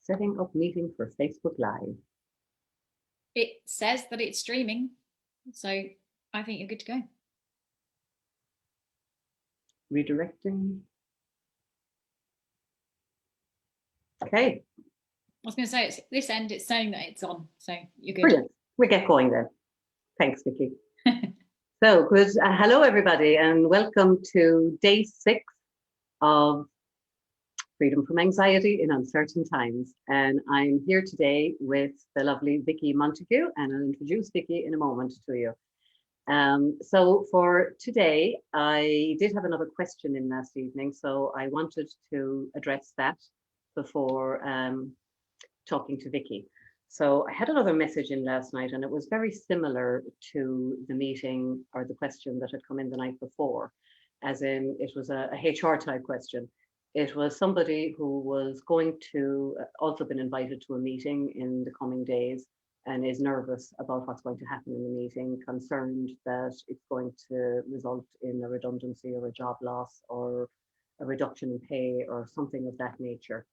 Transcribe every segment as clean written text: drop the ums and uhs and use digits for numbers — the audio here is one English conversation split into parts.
Setting up meeting for Facebook Live. It says that it's streaming, so I think you're good to go. Redirecting. Okay. I was going to say, it's this end, it's saying that it's on, so you're good. Brilliant. We get going then. Thanks, Vicky. So good. Hello, everybody, and welcome to day 6 of Freedom from Anxiety in Uncertain Times. And I'm here today with the lovely Vicky Montague, and I'll introduce Vicky in a moment to you. So for today, I did have another question in last evening, so I wanted to address that before talking to Vicky. So I had another message in last night, and it was very similar to the meeting or the question that had come in the night before, as in it was a HR type question. It was somebody who was going to also been invited to a meeting in the coming days and is nervous about what's going to happen in the meeting, concerned that it's going to result in a redundancy or a job loss or a reduction in pay or something of that nature.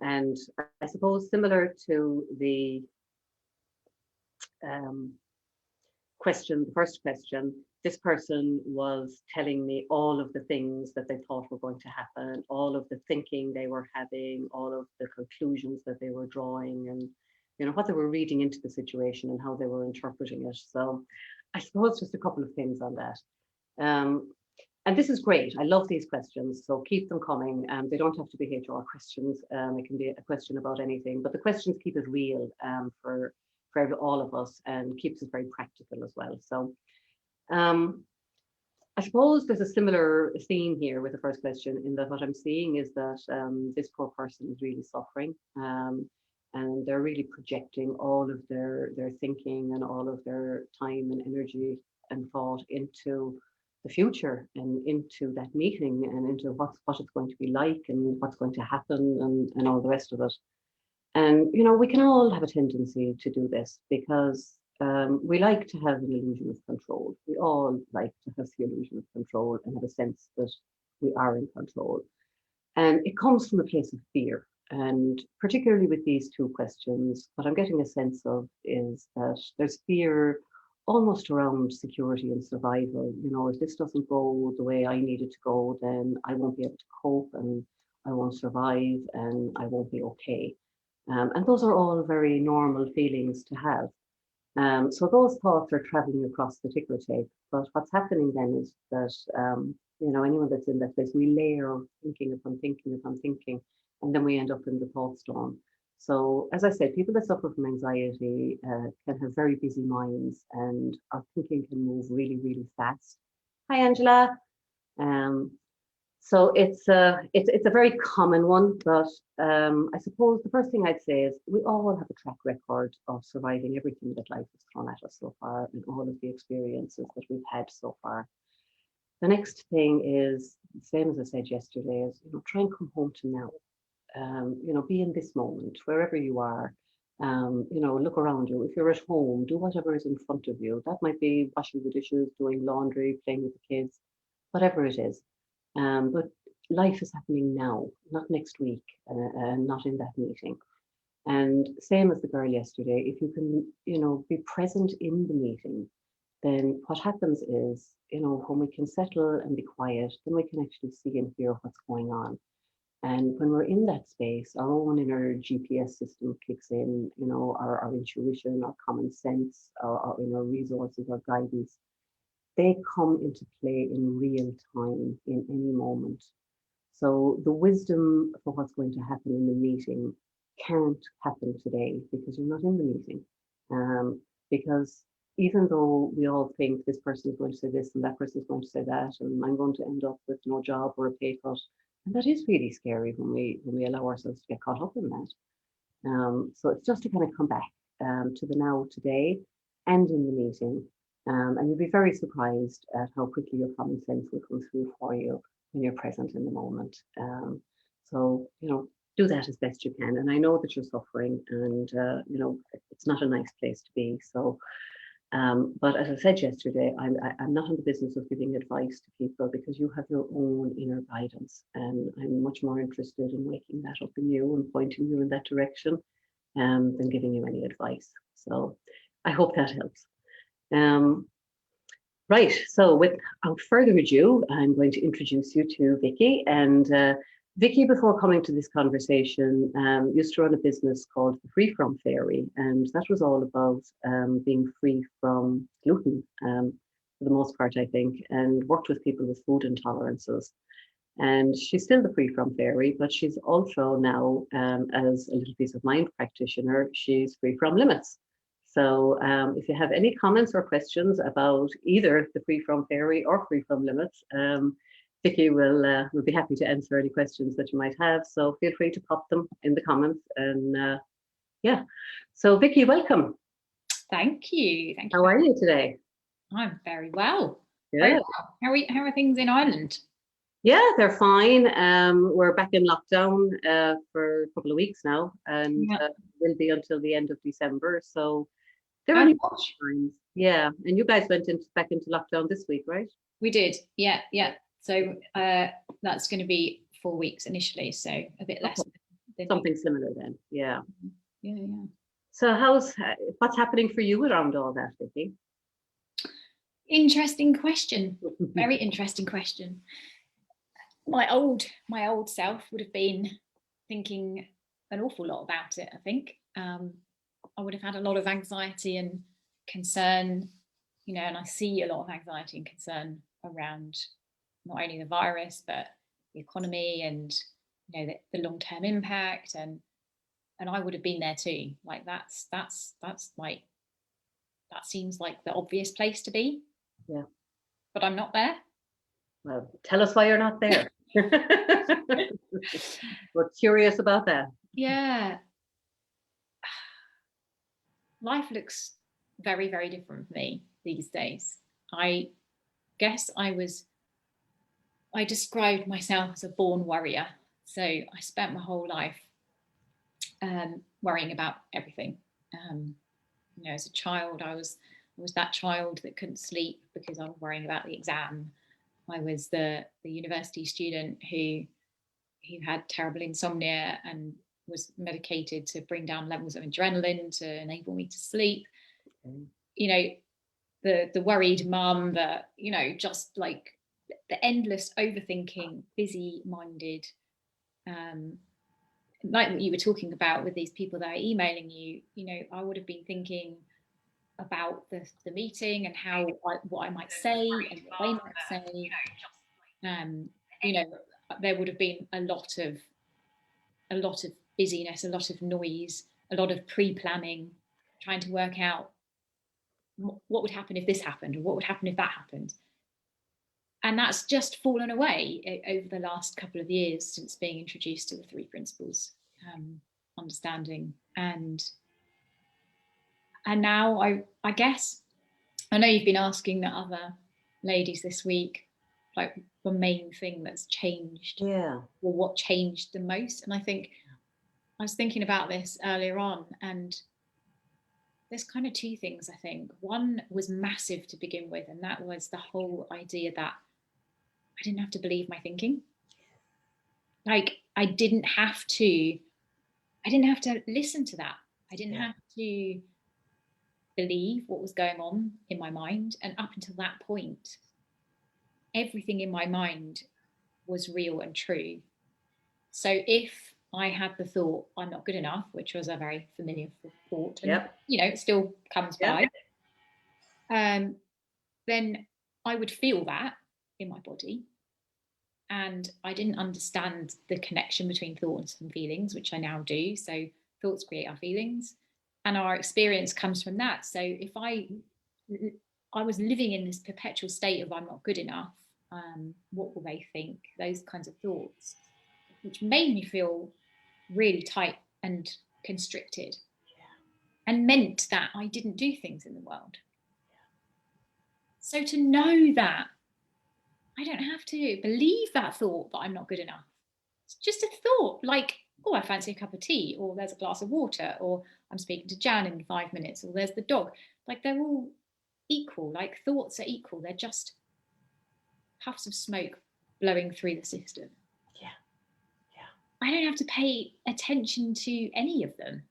And I suppose similar to the question, the first question, this person was telling me all of the things that they thought were going to happen, all of the thinking they were having, all of the conclusions that they were drawing, and what they were reading into the situation and how they were interpreting it. So I suppose just a couple of things on that. And this is great. I love these questions, so keep them coming. They don't have to be HR questions. It can be a question about anything, but the questions keep it real for all of us and keeps it very practical as well. So I suppose there's a similar theme here with the first question, in that what I'm seeing is that this poor person is really suffering, and they're really projecting all of their thinking and all of their time and energy and thought into the future and into that meeting and into what it's going to be like and what's going to happen and all the rest of it. And we can all have a tendency to do this because we like to have an illusion of control. We all like to have the illusion of control and have a sense that we are in control. And it comes from a place of fear. And particularly with these two questions, what I'm getting a sense of is that there's fear almost around security and survival. If this doesn't go the way I need it to go, then I won't be able to cope and I won't survive and I won't be okay. And those are all very normal feelings to have. So those thoughts are traveling across the ticker tape. But what's happening then is that, anyone that's in that place, we layer thinking upon thinking upon thinking, and then we end up in the thought storm. So as I said, people that suffer from anxiety can have very busy minds, and our thinking can move really, really fast. Hi, Angela. So it's a very common one, but I suppose the first thing I'd say is we all have a track record of surviving everything that life has thrown at us so far and all of the experiences that we've had so far. The next thing is, same as I said yesterday, is try and come home to now. Be in this moment, wherever you are. Look around you. If you're at home, do whatever is in front of you. That might be washing the dishes, doing laundry, playing with the kids, whatever it is. But life is happening now, not next week, and not in that meeting. And same as the girl yesterday, if you can, be present in the meeting, then what happens is, when we can settle and be quiet, then we can actually see and hear what's going on. And when we're in that space, our own inner GPS system kicks in, our intuition, our common sense, our inner resources, our guidance. They come into play in real time in any moment. So the wisdom for what's going to happen in the meeting can't happen today because you're not in the meeting. Because even though we all think this person is going to say this and that person is going to say that, and I'm going to end up with no job or a pay cut, and that is really scary when we allow ourselves to get caught up in that. So it's just to kind of come back to the now, today, and in the meeting. And you'll be very surprised at how quickly your common sense will come through for you when you're present in the moment. So, do that as best you can. And I know that you're suffering and, it's not a nice place to be. So But as I said yesterday, I'm not in the business of giving advice to people because you have your own inner guidance. And I'm much more interested in waking that up in you and pointing you in that direction than giving you any advice. So I hope that helps. Right, so without further ado, I'm going to introduce you to Vicky. And Vicky, before coming to this conversation, used to run a business called the Free From Fairy, and that was all about being free from gluten for the most part, I think, and worked with people with food intolerances. And she's still the Free From Fairy, but she's also now, as a little peace of mind practitioner, she's free from limits. So if you have any comments or questions about either the Free From Fairy or Free From Limits, Vicky will be happy to answer any questions that you might have. So feel free to pop them in the comments. And yeah, so Vicky, welcome. Thank you. Thank you. How are you today? I'm very well. Good. Very well. How are things in Ireland? Yeah, they're fine. We're back in lockdown for a couple of weeks now, and will be until the end of December. So they're only times. Yeah, and you guys went back into lockdown this week, right? We did. Yeah. So that's going to be 4 weeks initially, so a bit less. Something similar then. Yeah. Yeah. So what's happening for you around all that, Vicky? Interesting question. Very interesting question. My old self would have been thinking an awful lot about it, I think. I would have had a lot of anxiety and concern, and I see a lot of anxiety and concern around not only the virus, but the economy and, the long-term impact. And I would have been there too. Like that's like, that seems like the obvious place to be. Yeah. But I'm not there. Well, tell us why you're not there. We're curious about that. Yeah. Life looks very, very different for me these days. I guess I described myself as a born worrier. So I spent my whole life worrying about everything. As a child, I was that child that couldn't sleep because I was worrying about the exam. I was the university student who had terrible insomnia and was medicated to bring down levels of adrenaline to enable me to sleep. Okay. The worried mum that, just like the endless overthinking, busy-minded, like what you were talking about with these people that are emailing you, I would have been thinking about the meeting and what I might say and what they might say. There would have been a lot of busyness, a lot of noise, a lot of pre-planning, trying to work out what would happen if this happened or what would happen if that happened. And that's just fallen away over the last couple of years since being introduced to the 3 principles, understanding. And now I guess, I know you've been asking the other ladies this week, like the main thing that's changed. Yeah. Or what changed the most. And I think I was thinking about this earlier on, and there's kind of 2 things, I think. One was massive to begin with, and that was the whole idea that I didn't have to believe my thinking. Like I didn't have to listen to that. I didn't have to believe what was going on in my mind. And up until that point, everything in my mind was real and true. So if I had the thought, I'm not good enough, which was a very familiar thought, and it still comes by, then I would feel that in my body. And I didn't understand the connection between thoughts and feelings, which I now do. So thoughts create our feelings, and our experience comes from that. So if I was living in this perpetual state of I'm not good enough, what will they think? Those kinds of thoughts, which made me feel really tight and constricted, and meant that I didn't do things in the world. So to know that I don't have to believe that thought that I'm not good enough. It's just a thought, like, oh, I fancy a cup of tea, or there's a glass of water, or I'm speaking to Jan in 5 minutes, or there's the dog. Like they're all equal, like thoughts are equal. They're just puffs of smoke blowing through the system. Yeah. Yeah. I don't have to pay attention to any of them.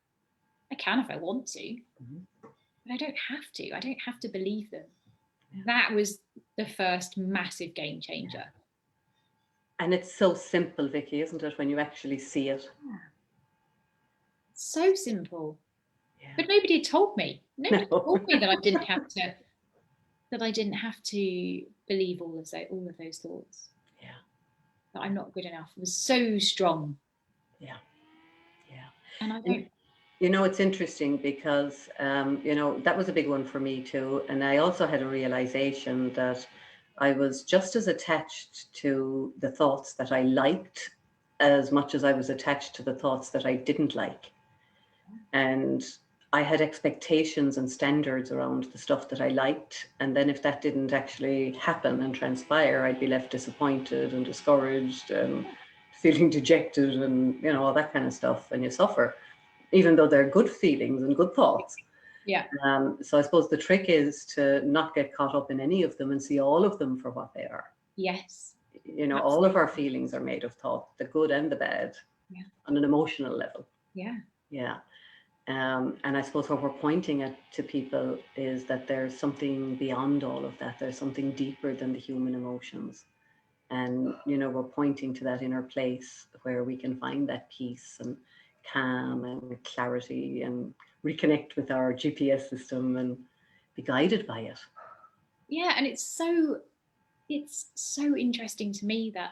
I can if I want to, Mm-hmm. but I don't have to. I don't have to believe them. Yeah. That was the first massive game changer. Yeah. And it's so simple, Vicky, isn't it, when you actually see it? Yeah. So simple. Yeah. But nobody had told me. Nobody told me that I didn't have to. That I didn't have to believe all of those thoughts. Yeah. That I'm not good enough. It was so strong. Yeah. Yeah. And I don't. You know, it's interesting because, you know, that was a big one for me too. And I also had a realization that I was just as attached to the thoughts that I liked as much as I was attached to the thoughts that I didn't like. And I had expectations and standards around the stuff that I liked. And then if that didn't actually happen and transpire, I'd be left disappointed and discouraged and feeling dejected and, you know, all that kind of stuff. And you suffer, even though they're good feelings and good thoughts. Yeah. So I suppose the trick is to not get caught up in any of them and see all of them for what they are. Yes. You know, absolutely. All of our feelings are made of thought, the good and the bad, yeah. On an emotional level. Yeah. Yeah. And I suppose what we're pointing at to people is that there's something beyond all of that. There's something deeper than the human emotions. And, you know, we're pointing to that inner place where we can find that peace and calm and clarity and reconnect with our GPS system and be guided by it. Yeah, and it's so interesting to me that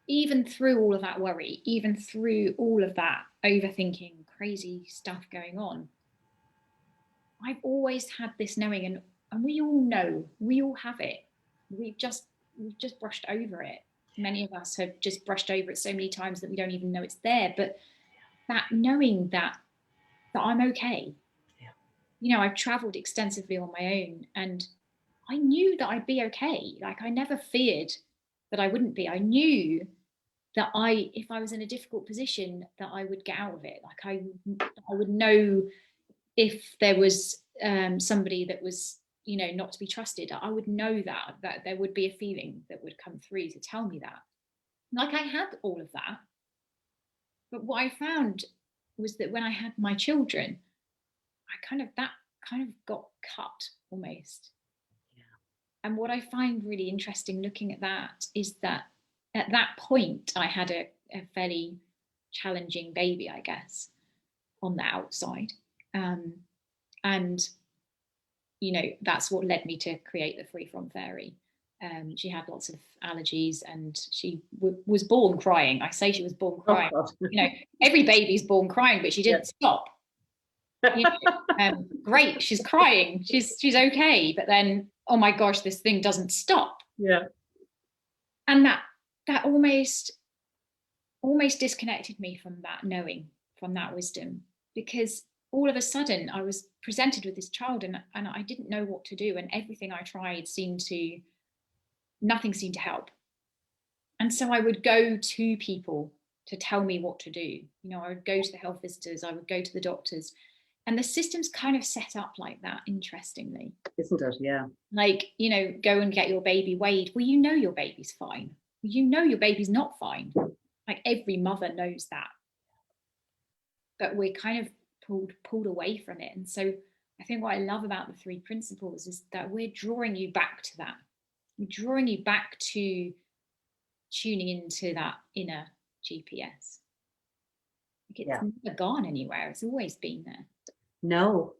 even through all of that worry, even through all of that overthinking, crazy stuff going on, I've always had this knowing, and we all know, we all have it. We've just brushed over it. Many of us have just brushed over it so many times that we don't even know it's there. But that knowing that I'm okay. Yeah. You know, I've traveled extensively on my own, and I knew that I'd be okay. Like, I never feared that I wouldn't be. I knew that if I was in a difficult position, that I would get out of it. Like, I would know if there was somebody that was, you know, not to be trusted. I would know that there would be a feeling that would come through to tell me that. Like, I had all of that. But what I found was that when I had my children, that kind of got cut almost. Yeah. And what I find really interesting looking at that is that at that point, I had a fairly challenging baby, I guess, on the outside. And, you know, that's what led me to create the Free From Fairy. She had lots of allergies, and she was born crying. I say she was born crying. Oh, you know, every baby's born crying, but she didn't stop. You know, great, she's crying, she's okay, but then, oh my gosh, this thing doesn't stop. Yeah. And that almost disconnected me from that knowing, from that wisdom, because all of a sudden I was presented with this child, and I didn't know what to do, and everything I tried nothing seemed to help. And so I would go to people to tell me what to do. You know, I would go to the health visitors, I would go to the doctors, and the system's kind of set up like that, interestingly. Isn't it? Yeah. Like, you know, go and get your baby weighed. Well, you know your baby's fine. You know your baby's not fine. Like, every mother knows that. But we're kind of pulled away from it. And so I think what I love about the 3 principles is that we're drawing you back to that. We're drawing you back to tuning into that inner GPS. Like, it's never gone anywhere. It's always been there. No,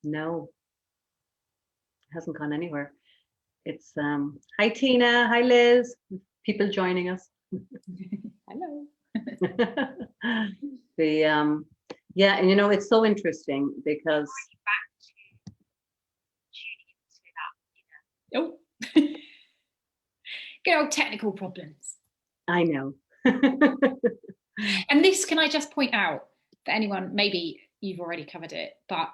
it hasn't gone anywhere. It's hi Tina, hi Liz, people joining us. Hello. Yeah, and you know, it's so interesting because oh, good old technical problems. I know. And this, can I just point out for anyone, maybe you've already covered it, but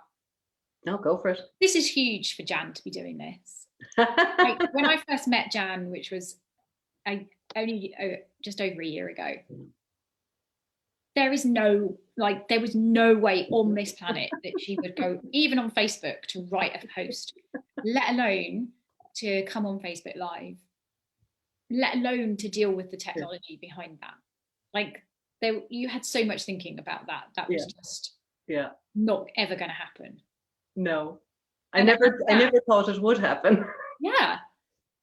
no, go for it. This is huge for Jan to be doing this. Like, when I first met Jan, which was only just over a year ago, there is no Like there was no way on this planet that she would go even on Facebook to write a post, let alone to come on Facebook Live, let alone to deal with the technology behind that. Like there, you had so much thinking about that. That was just not ever going to happen. No, I never thought it would happen. Yeah.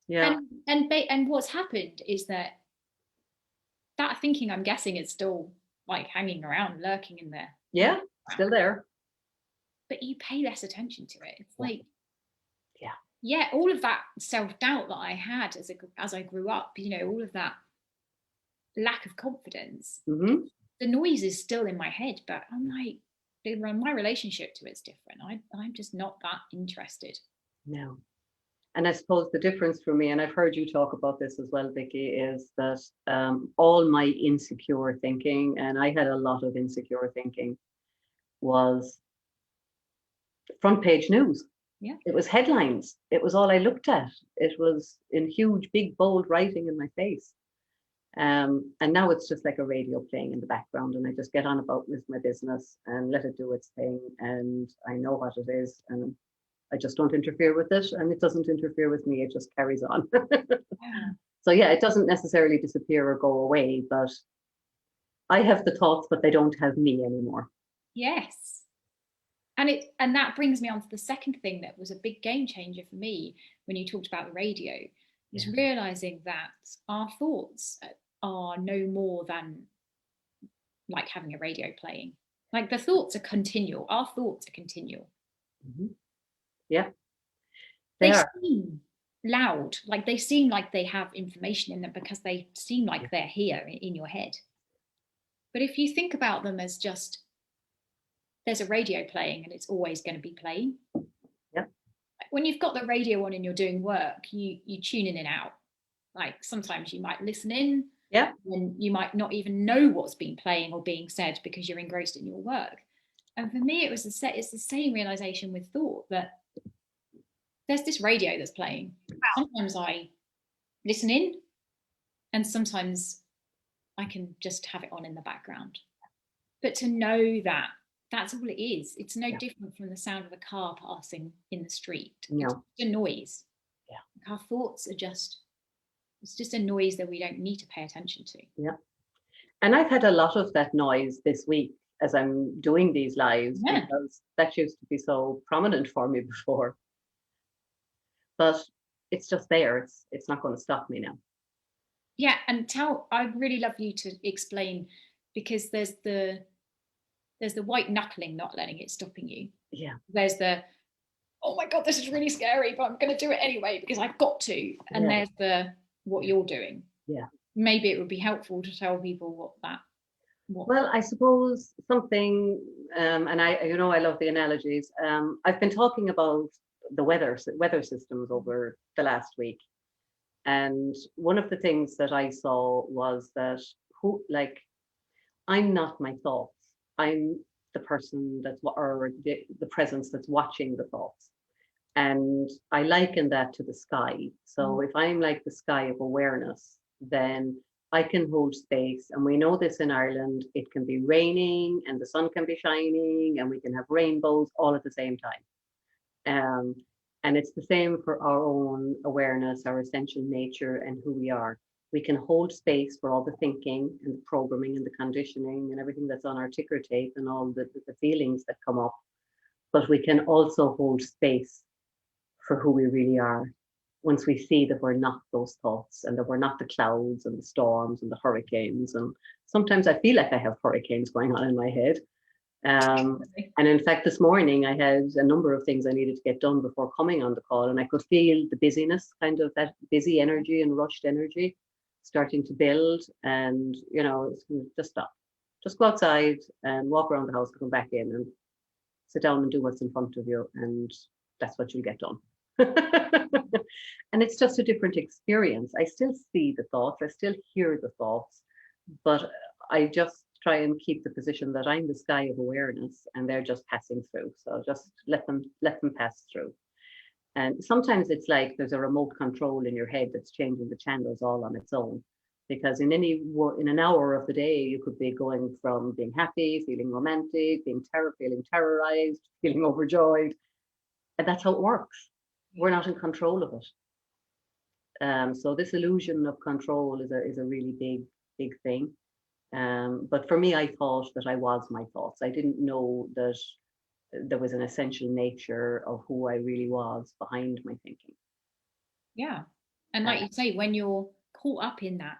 Yeah. And what's happened is that thinking, I'm guessing, is still like hanging around, lurking in there. Yeah, still there. But you pay less attention to it. It's like, yeah, all of that self-doubt that I had as I grew up, you know, all of that lack of confidence, mm-hmm. the noise is still in my head, but I'm like, my relationship to it's different. I'm just not that interested. No. And I suppose the difference for me, and I've heard you talk about this as well, Vicky, is that all my insecure thinking, and I had a lot of insecure thinking, was front page news. Yeah. It was headlines. It was all I looked at. It was in huge, big, bold writing in my face. And now it's just like a radio playing in the background, and I just get on about with my business and let it do its thing. And I know what it is, and I just don't interfere with it, and it doesn't interfere with me. It just carries on. So yeah, it doesn't necessarily disappear or go away, but I have the thoughts, but they don't have me anymore. Yes. And that brings me on to the second thing that was a big game changer for me when you talked about the radio, is realizing that our thoughts are no more than like having a radio playing. Like the thoughts are continual. Our thoughts are continual. Mm-hmm. Yeah. They seem loud, like they seem like they have information in them because they seem like they're here in your head. But if you think about them as just, there's a radio playing and it's always going to be playing. Yeah. When you've got the radio on and you're doing work, you tune in and out. Like sometimes you might listen in, and you might not even know what's been playing or being said because you're engrossed in your work. And for me, it's the same realization with thought, that there's this radio that's playing. Sometimes I listen in, and sometimes I can just have it on in the background. But to know that that's all it is. It's no different from the sound of a car passing in the street. No. It's just a noise. Yeah. Our thoughts are it's just a noise that we don't need to pay attention to. Yeah. And I've had a lot of that noise this week as I'm doing these lives, because that used to be so prominent for me before. But it's just there. It's not going to stop me now. Yeah, and I'd really love you to explain, because there's the white knuckling, not letting it stopping you. Yeah. There's the, oh my God, this is really scary, but I'm going to do it anyway because I've got to. And there's the what you're doing. Yeah. Maybe it would be helpful to tell people Well, I suppose something, and I love the analogies. I've been talking about the weather systems over the last week. And one of the things that I saw was that I'm not my thoughts. I'm the person or the presence that's watching the thoughts. And I liken that to the sky. So if I'm like the sky of awareness, then I can hold space. And we know this in Ireland, it can be raining and the sun can be shining and we can have rainbows all at the same time. And it's the same for our own awareness, our essential nature and who we are. We can hold space for all the thinking and the programming and the conditioning and everything that's on our ticker tape and all the feelings that come up. But we can also hold space for who we really are once we see that we're not those thoughts and that we're not the clouds and the storms and the hurricanes. And sometimes I feel like I have hurricanes going on in my head. And in fact, this morning I had a number of things I needed to get done before coming on the call, and I could feel the busyness, kind of that busy energy and rushed energy starting to build. And just stop, just go outside and walk around the house and come back in and sit down and do what's in front of you, and that's what you'll get done. And it's just a different experience. I still see the thoughts, I still hear the thoughts, but I just try and keep the position that I'm the sky of awareness and they're just passing through. So just let them pass through. And sometimes it's like there's a remote control in your head that's changing the channels all on its own. because in in an hour of the day, you could be going from being happy, feeling romantic, feeling terrorized, feeling overjoyed. And that's how it works. We're not in control of it. So this illusion of control is a really big thing. But for me, I thought that I was my thoughts. I didn't know that there was an essential nature of who I really was behind my thinking. Yeah. And like you say, when you're caught up in that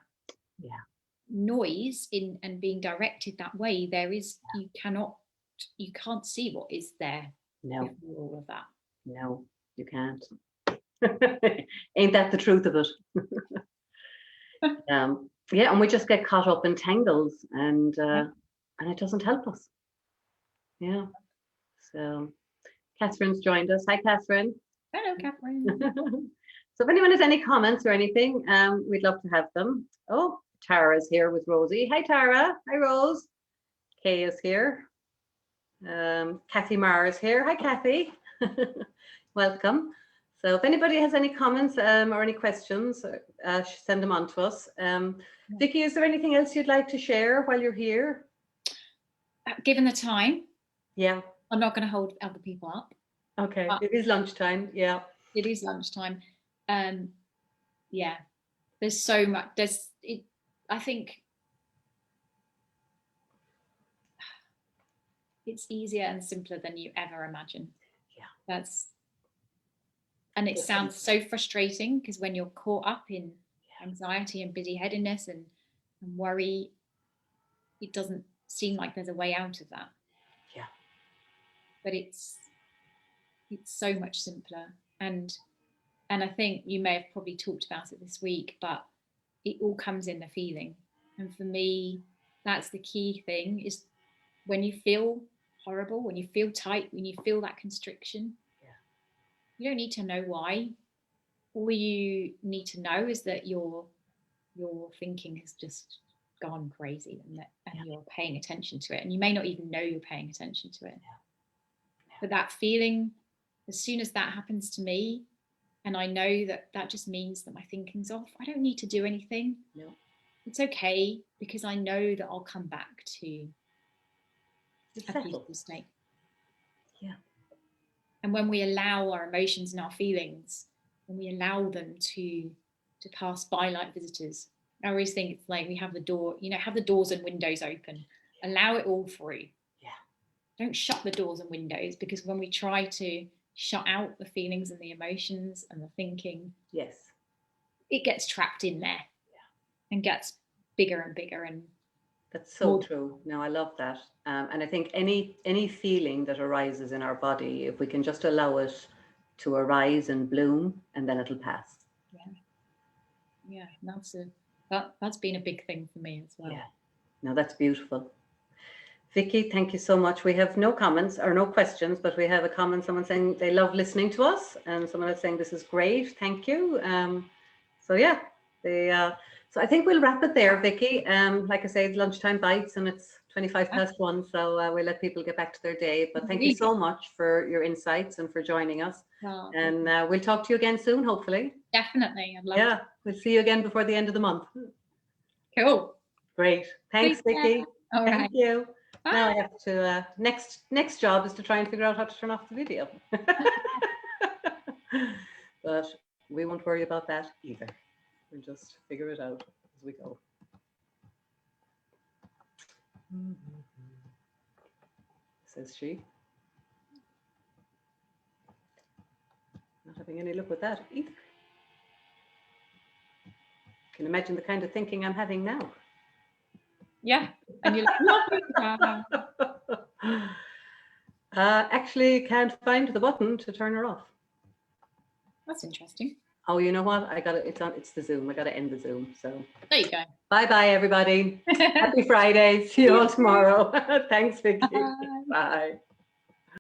noise and being directed that way, you can't see what is there. No. Before all of that. No, you can't. Ain't that the truth of it? Yeah, and we just get caught up in tangles, and it doesn't help us. Yeah. So Catherine's joined us. Hi, Catherine. Hello, Catherine. So if anyone has any comments or anything, we'd love to have them. Oh, Tara's here with Rosie. Hi, Tara. Hi, Rose. Kay is here. Kathy Marr is here. Hi, Kathy. Welcome. So if anybody has any comments or any questions, send them on to us. Vicky, is there anything else you'd like to share while you're here? Given the time, yeah, I'm not going to hold other people up. Okay, it is lunchtime. Yeah, it is lunchtime. Yeah, there's so much. I think it's easier and simpler than you ever imagine. Yeah, and it sounds so frustrating because when you're caught up in anxiety and busy-headedness and worry, it doesn't seem like there's a way out of that. Yeah, but it's so much simpler. And I think you may have probably talked about it this week, but it all comes in the feeling. And for me, that's the key thing, is when you feel horrible, when you feel tight, when you feel that constriction, you don't need to know why. All you need to know is that your thinking has just gone crazy, and you're paying attention to it. And you may not even know you're paying attention to it. But that feeling, as soon as that happens to me, and I know that just means that my thinking's off, I don't need to do anything. No. It's okay, because I know that I'll come back to a peaceful state. Yeah. And when we allow our emotions and our feelings, when we allow them to pass by like visitors, I always think it's like we have the door, have the doors and windows open, allow it all through. Yeah. Don't shut the doors and windows, because when we try to shut out the feelings and the emotions and the thinking, it gets trapped in there and gets bigger and bigger. And that's so true. No, I love that. And I think any feeling that arises in our body, if we can just allow it to arise and bloom, and then it'll pass. Yeah, that's been a big thing for me as well. Yeah, no, that's beautiful. Vicky, thank you so much. We have no comments or no questions, but we have a comment, someone saying they love listening to us, and someone else saying this is great, thank you. So yeah, so I think we'll wrap it there, Vicky. Like I say, lunchtime bites, and it's 1:25, so we'll let people get back to their day. But thank you so much for your insights and for joining us. And we'll talk to you again soon, hopefully. Definitely. I'd love to. We'll see you again before the end of the month. Cool. Great. Thanks, Vicky. All right. Thank you. Bye. Now I have to, next job is to try and figure out how to turn off the video. But we won't worry about that either. We'll just figure it out as we go. Says she. Not having any luck with that either. Can imagine the kind of thinking I'm having now. Yeah, and you're like, actually can't find the button to turn her off. That's interesting. Oh, you know what? It's the Zoom. I gotta end the Zoom. So there you go. Bye, everybody. Happy Friday. See you all tomorrow. Thanks, Vicky. Bye.